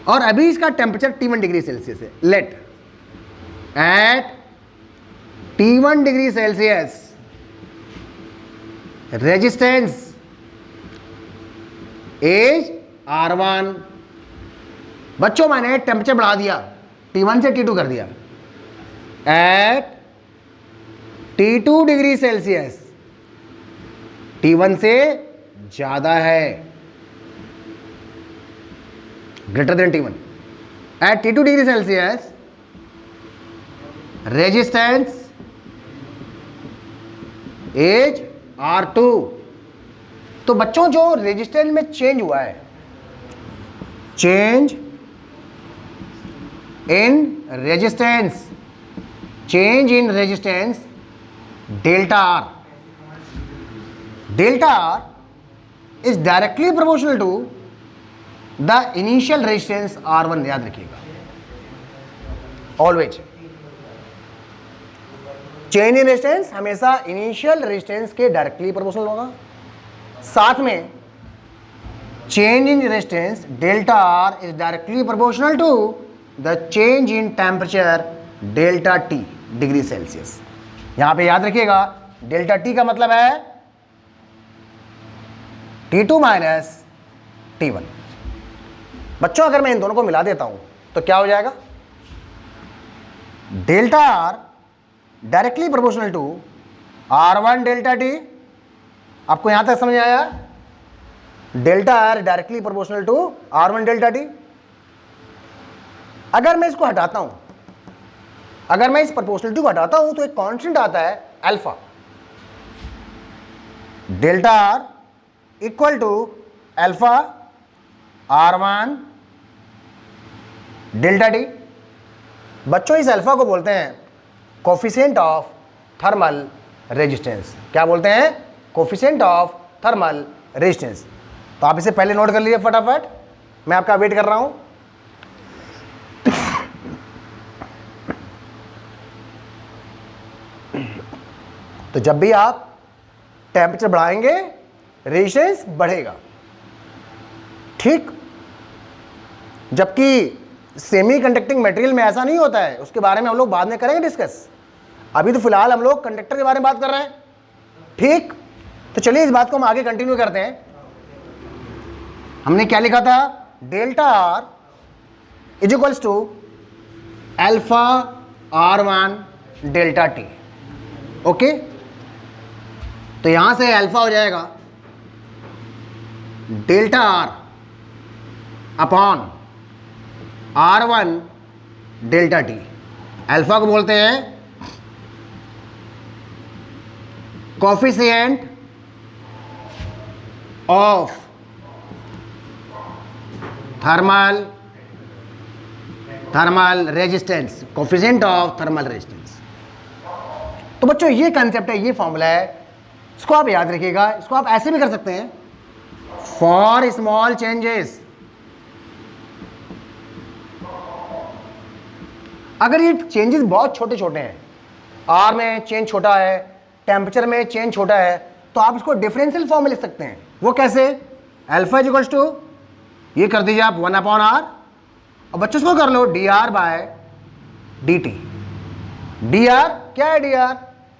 और अभी इसका टेम्परेचर T1 डिग्री सेल्सियस है। Let at T1 degree Celsius resistance is R1। बच्चों मैंने टेम्परेचर बढ़ा दिया, T1 से T2 कर दिया। Eight T2 degree Celsius, T1 से ज्यादा है, greater than T1। At T2 degree Celsius resistance is R2। तो बच्चों जो रेजिस्टेंस में चेंज हुआ है, change in resistance, change in resistance delta R, delta R is directly proportional to the initial resistance R1। याद रखिएगा ऑलवेज, चेंज इन रेजिस्टेंस हमेशा initial resistance के डायरेक्टली प्रोपोर्शनल होगा। साथ में change in resistance delta R is directly proportional to the change in temperature delta T degree Celsius. यहां पे याद रखिएगा, डेल्टा T का मतलब है T2 माइनस T1। बच्चों अगर मैं इन दोनों को मिला देता हूं तो क्या हो जाएगा? Delta R directly proportional to R1 delta T। आपको यहां तक समझ आया? Delta R directly proportional to R1 delta T। अगर मैं इसको हटाता हूं, अगर मैं इस प्रोपोर्शनलिटी को हटाता हूं तो एक कांस्टेंट आता है alpha. Delta R equal to alpha R1 delta T। बच्चों इस अल्फा को बोलते हैं कोफिशिएंट ऑफ थर्मल रेजिस्टेंस। क्या बोलते हैं? Coefficient of thermal resistance. तो आप इसे पहले नोट कर लीजिए फटाफट, मैं आपका वेट कर रहा हूं। तो जब भी आप टेम्परेचर बढ़ाएंगे रेजिस्टेंस बढ़ेगा, ठीक। जबकि सेमी कंडक्टिंग मटेरियल में ऐसा नहीं होता है, उसके बारे में हम लोग बाद में करेंगे डिस्कस। अभी तो फिलहाल हम लोग कंडक्टर के बारे में बात कर रहे हैं, ठीक। तो चलिए इस बात को हम आगे कंटिन्यू करते हैं। हमने क्या लिखा था? Delta R is equals to alpha R1 delta T। Okay, तो यहां से अल्फा हो जाएगा delta R upon R1 delta T। Alpha को बोलते हैं coefficient of thermal resistance, coefficient of thermal resistance. तो बच्चों ये कंसेप्ट है, ये फॉर्मूला है, इसको आप याद रखिएगा। इसको आप ऐसे भी कर सकते हैं, फॉर स्मॉल चेंजेस। अगर ये चेंजेस बहुत छोटे छोटे हैं, आर में चेंज छोटा है, टेम्परेचर में चेंज छोटा है, तो आप इसको डिफरेंशियल फॉर्म में लिख सकते हैं। वो कैसे? अल्फा इज इक्वल्स टू, ये कर दीजिए आप 1 अपॉन आर, और बच्चों इसको कर लो D R by D T. D R क्या है? D R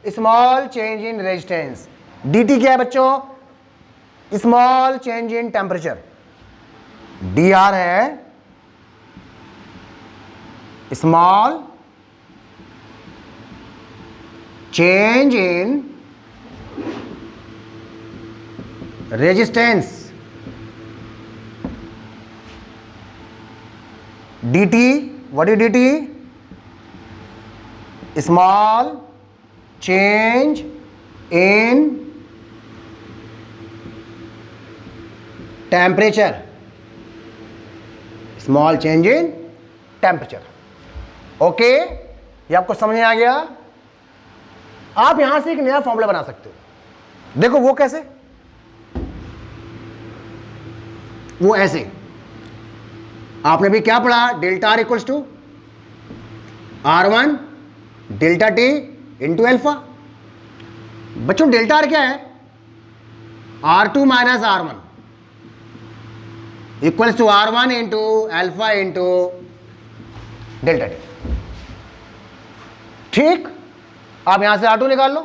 small change in resistance. dt क्या है बच्चों? Small change in temperature. dr है small change in resistance. dt, what is dt? Small change in temperature. Small change in temperature. Okay, ये आपको समझ में आ गया? आप यहां से एक नया फॉर्मूला बना सकते हो। देखो वो कैसे, वो ऐसे। आपने भी क्या पढ़ा? Delta R equals to R1 delta T into alpha. बच्चों डेल्टा आर क्या है? R2 minus R1 equals to R1 into alpha into delta T. ठीक, आप यहां से R2 निकाल लो।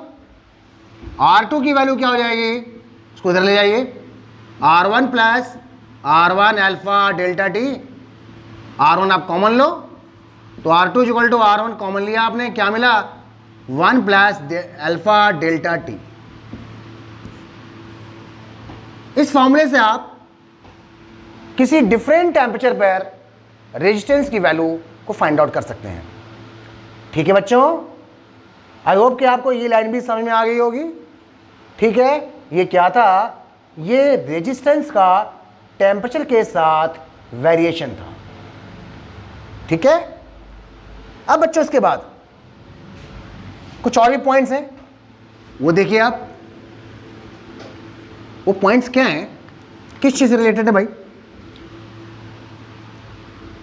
R2 की वैल्यू क्या हो जाएगी? उसको इधर ले जाइए। R1 plus R1 alpha delta T. R1 आप कॉमन लो तो R2 equal to R1 common लिया आपने, क्या मिला? 1 प्लस एल्फा डेल्टा टी। इस फॉर्मूले से आप किसी डिफरेंट टेम्परेचर पर रेजिस्टेंस की वैल्यू को फाइंड आउट कर सकते हैं। ठीक है बच्चों, आई होप कि आपको ये लाइन भी समझ में आ गई होगी। ठीक है, ये क्या था? ये रेजिस्टेंस का टेम्परेचर के साथ वेरिएशन था। ठीक है, अब बच्चों इसके बाद कुछ और भी पॉइंट्स हैं, वो देखिए आप। वो पॉइंट्स क्या हैं, किस चीज से रिलेटेड है भाई?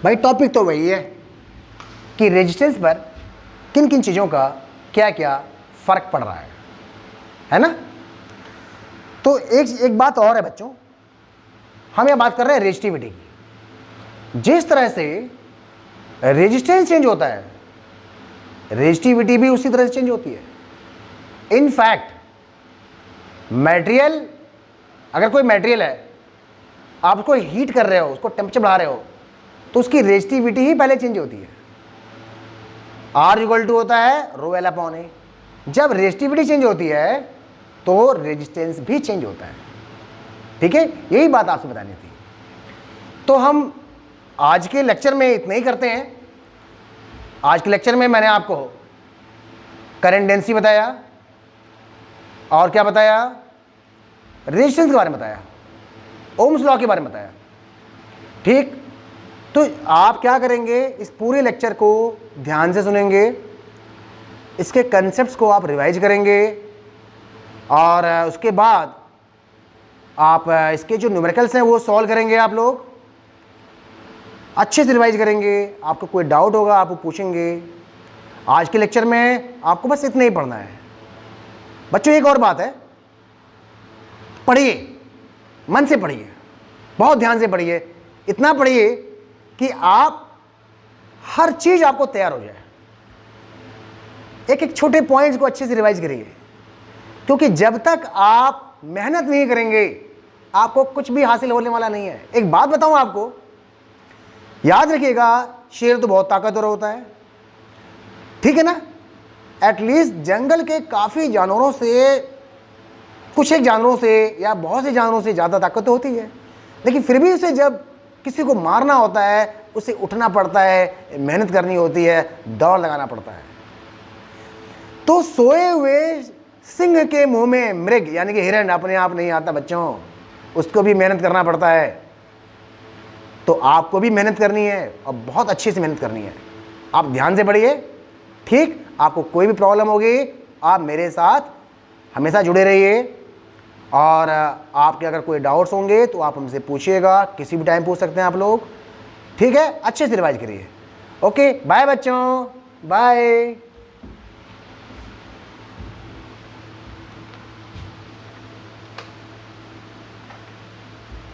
भाई टॉपिक तो वही है कि रेजिस्टेंस पर किन किन चीजों का क्या क्या फर्क पड़ रहा है ना? तो एक बात और है बच्चों, हम यह बात कर रहे हैं रेजिस्टिविटी की। जिस तरह से रेजिस्टेंस चेंज होता है, रेजिस्टिविटी भी उसी तरह से चेंज होती है। इनफैक्ट मटेरियल, अगर कोई मटेरियल है, आप उसको हीट कर रहे हो, उसको टेम्परेचर बढ़ा रहे हो, तो उसकी रेजिस्टिविटी ही पहले चेंज होती है। R इक्वल टू होता है रो एल अपॉन ए। जब रेजिस्टिविटी चेंज होती है तो रेजिस्टेंस भी चेंज होता है। ठीक है, यही बात आपसे बतानी थी। तो हम आज के लेक्चर में इतना ही करते हैं। आज के लेक्चर में मैंने आपको करंट डेंसिटी बताया और क्या बताया? रेजिस्टेंस के बारे में बताया, ओम्स लॉ के बारे में बताया। ठीक, तो आप क्या करेंगे? इस पूरे लेक्चर को ध्यान से सुनेंगे, इसके कंसेप्ट्स को आप रिवाइज करेंगे और उसके बाद आप इसके जो न्यूमेरिकल्स हैं वो सॉल्व करेंगे। आप लोग अच्छे से रिवाइज करेंगे। आपको कोई डाउट होगा आप वो पूछेंगे। आज के लेक्चर में आपको बस इतना ही पढ़ना है बच्चों। एक और बात है, पढ़िए, मन से पढ़िए, बहुत ध्यान से पढ़िए। इतना पढ़िए कि आप हर चीज आपको तैयार हो जाए। एक एक छोटे पॉइंट्स को अच्छे से रिवाइज करिए, क्योंकि जब तक आप मेहनत नहीं करेंगे आपको कुछ भी हासिल होने वाला नहीं है। एक बात बताऊं आपको, याद रखिएगा, शेर तो बहुत ताकतवर होता है, ठीक है ना? एटलीस्ट जंगल के काफ़ी जानवरों से, कुछ एक जानवरों से या बहुत से जानवरों से ज़्यादा ताकत तो होती है, लेकिन फिर भी उसे जब किसी को मारना होता है उसे उठना पड़ता है, मेहनत करनी होती है, दौड़ लगाना पड़ता है। तो सोए हुए सिंह के मुंह में मृग यानी कि हिरण अपने आप नहीं आता बच्चों, उसको भी मेहनत करना पड़ता है। तो आपको भी मेहनत करनी है और बहुत अच्छे से मेहनत करनी है। आप ध्यान से पढ़िए, ठीक? आपको कोई भी प्रॉब्लम होगी आप मेरे साथ हमेशा जुड़े रहिए, और आपके अगर कोई डाउट्स होंगे तो आप हमसे पूछिएगा, किसी भी टाइम पूछ सकते हैं आप लोग, ठीक है? अच्छे से रिवाइज करिए। ओके, बाय बच्चों, बाय।